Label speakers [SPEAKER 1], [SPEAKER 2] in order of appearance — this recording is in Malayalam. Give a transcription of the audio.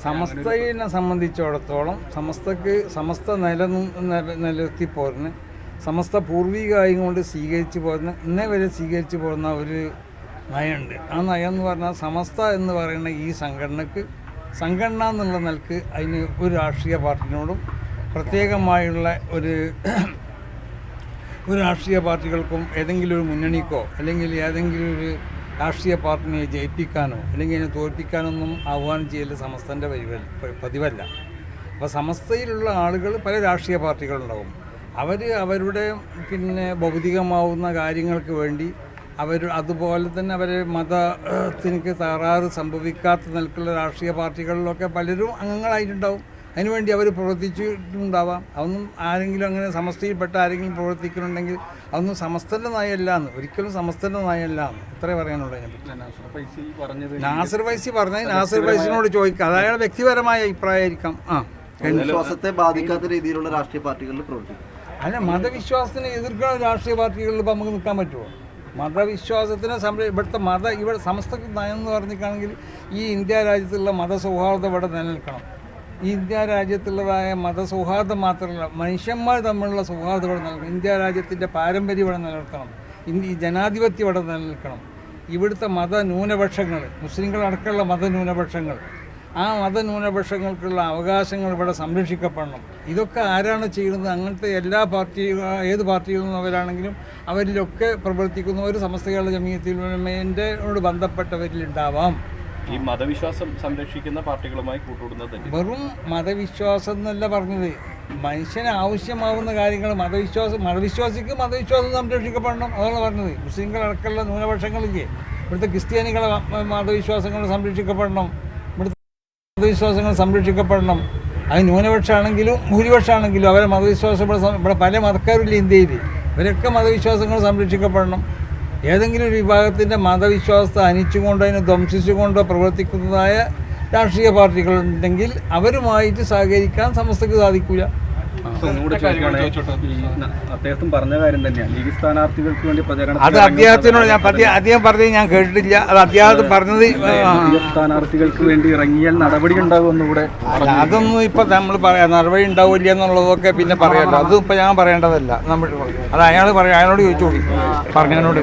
[SPEAKER 1] സമസ്തയെ സംബന്ധിച്ചിടത്തോളം സമസ്ത നിലനിർത്തി പോരുന്ന സമസ്ത പൂർവികമായും കൊണ്ട് സ്വീകരിച്ചു പോരുന്ന ഇന്നേ വരെ സ്വീകരിച്ചു പോരുന്ന ഒരു നയമുണ്ട്. ആ നയം എന്ന് പറഞ്ഞാൽ സമസ്ത എന്ന് പറയുന്ന ഈ സംഘടന എന്നുള്ള നിലക്ക് അതിന് ഒരു രാഷ്ട്രീയ പാർട്ടിനോടും പ്രത്യേകമായുള്ള ഒരു രാഷ്ട്രീയ പാർട്ടികൾക്കും ഏതെങ്കിലും ഒരു മുന്നണിക്കോ അല്ലെങ്കിൽ ഏതെങ്കിലും ഒരു രാഷ്ട്രീയ പാർട്ടിനെ ജയിപ്പിക്കാനോ അല്ലെങ്കിൽ അതിനെ തോൽപ്പിക്കാനൊന്നും ആഹ്വാനം ചെയ്യൽ സമസ്തൻ്റെ പതിവല്ല. അപ്പോൾ സമസ്തയിലുള്ള ആളുകൾ പല രാഷ്ട്രീയ പാർട്ടികളുണ്ടാവും. അവരുടെ ഭൗതികമാവുന്ന കാര്യങ്ങൾക്ക് വേണ്ടി അതുപോലെ തന്നെ അവരെ മതത്തിനക്ക് തകരാറ് സംഭവിക്കാത്ത നിലക്കുള്ള രാഷ്ട്രീയ പാർട്ടികളിലൊക്കെ പലരും അംഗങ്ങളായിട്ടുണ്ടാവും. അതിനുവേണ്ടി അവർ പ്രവർത്തിച്ചിട്ടുണ്ടാവാം. അതൊന്നും ആരെങ്കിലും അങ്ങനെ സമസ്തയിൽപ്പെട്ട ആരെങ്കിലും പ്രവർത്തിക്കുന്നുണ്ടെങ്കിൽ അതൊന്നും സമസ്തൻ്റെ നയമല്ലാന്ന്, ഒരിക്കലും സമസ്തൻ്റെ നയമല്ലാന്ന് ഇത്രേ പറയാനുള്ളൂ. നാസിർ ഫൈസി പറഞ്ഞത് നാസിർ ഫൈസിനോട് ചോദിക്കാം, അത് അയാളുടെ വ്യക്തിപരമായ അഭിപ്രായമായിരിക്കാം.
[SPEAKER 2] വിശ്വാസത്തെ ബാധിക്കാത്ത രീതിയിലുള്ള രാഷ്ട്രീയ പാർട്ടികളിൽ പ്രവർത്തിക്കും.
[SPEAKER 1] അല്ല, മതവിശ്വാസത്തിനെ എതിർക്കുന്ന രാഷ്ട്രീയ പാർട്ടികളിൽ ഇപ്പം നമുക്ക് നിൽക്കാൻ പറ്റുമോ? മതവിശ്വാസത്തിനെ ഇവിടെ സമസ്തക്ക് നയം എന്ന് പറഞ്ഞിട്ടാണെങ്കിൽ ഈ ഇന്ത്യ രാജ്യത്തുള്ള മതസൗഹാർദ്ദം ഇവിടെ നിലനിൽക്കണം. ഈ ഇന്ത്യ രാജ്യത്തുള്ളതായ മതസൗഹാർദ്ദം മാത്രമല്ല, മനുഷ്യന്മാർ തമ്മിലുള്ള സൗഹാർദ്ദം ഇവിടെ നിലനിൽക്കണം. ഇന്ത്യ രാജ്യത്തിൻ്റെ പാരമ്പര്യം ഇവിടെ നിലനിൽക്കണം. ജനാധിപത്യം ഇവിടെ നിലനിൽക്കണം. ഇവിടുത്തെ മതന്യൂനപക്ഷങ്ങൾ, മുസ്ലിങ്ങളടക്കമുള്ള മതന്യൂനപക്ഷങ്ങൾ, ആ മതന്യൂനപക്ഷങ്ങൾക്കുള്ള അവകാശങ്ങൾ ഇവിടെ സംരക്ഷിക്കപ്പെടണം. ഇതൊക്കെ ആരാണ് ചെയ്യുന്നത്? അങ്ങനത്തെ എല്ലാ ഏത് പാർട്ടിയിൽ നിന്നവരാണെങ്കിലും അവരിലൊക്കെ പ്രവർത്തിക്കുന്നവർ സമസ്തകളുടെ ജമീയത്തിൽ ഉലമയോട് ബന്ധപ്പെട്ടവരിലുണ്ടാവാം.
[SPEAKER 3] ഈ മതവിശ്വാസം സംരക്ഷിക്കുന്ന പാർട്ടികളുമായി കൂട്ടുകൂടുന്നത്
[SPEAKER 1] വെറും മതവിശ്വാസം എന്നല്ല പറഞ്ഞത്, മനുഷ്യന് ആവശ്യമാവുന്ന കാര്യങ്ങൾ മതവിശ്വാസിക്ക് മതവിശ്വാസം സംരക്ഷിക്കപ്പെടണം, അതാണ് പറഞ്ഞത്. മുസ്ലിങ്ങളടക്കമുള്ള ന്യൂനപക്ഷങ്ങളില്ലേ, ഇവിടുത്തെ ക്രിസ്ത്യാനികളെ മതവിശ്വാസങ്ങൾ സംരക്ഷിക്കപ്പെടണം, മതവിശ്വാസങ്ങൾ സംരക്ഷിക്കപ്പെടണം. അത് ന്യൂനപക്ഷമാണെങ്കിലും ഭൂരിപക്ഷമാണെങ്കിലും അവരെ മതവിശ്വാസം ഇവിടെ പല മതക്കാരില്ല ഇന്ത്യയിൽ, ഇവരൊക്കെ മതവിശ്വാസങ്ങൾ സംരക്ഷിക്കപ്പെടണം. ഏതെങ്കിലും ഒരു വിഭാഗത്തിൻ്റെ മതവിശ്വാസത്തെ അനിച്ചുകൊണ്ടോ അതിനെ ധ്വംസിച്ചുകൊണ്ടോ പ്രവർത്തിക്കുന്നതായ രാഷ്ട്രീയ പാർട്ടികളുണ്ടെങ്കിൽ അവരുമായിട്ട് സഹകരിക്കാൻ സമസ്തക്ക് സാധിക്കില്ല.
[SPEAKER 3] അദ്ദേഹം പറഞ്ഞ കാര്യം തന്നെയാണ്, ലീഗ് സ്ഥാനാർത്ഥികൾക്ക് വേണ്ടി പ്രചരണം.
[SPEAKER 1] അത് അദ്ദേഹത്തിനോട് അദ്ദേഹം പറഞ്ഞത് ഞാൻ കേട്ടിട്ടില്ല. അത് അദ്ദേഹം പറഞ്ഞത്
[SPEAKER 3] സ്ഥാനാർത്ഥികൾക്ക് വേണ്ടി ഇറങ്ങിയാൽ നടപടി ഉണ്ടാകുമെന്നുകൂടെ.
[SPEAKER 1] അതൊന്നും ഇപ്പം നമ്മൾ പറയാം, നടപടി ഉണ്ടാവില്ല എന്നുള്ളതൊക്കെ പിന്നെ പറയാമല്ലോ. അതും ഇപ്പം ഞാൻ പറയേണ്ടതല്ല. അത് അയാളോട് ചോദിച്ചു പറഞ്ഞതിനോട്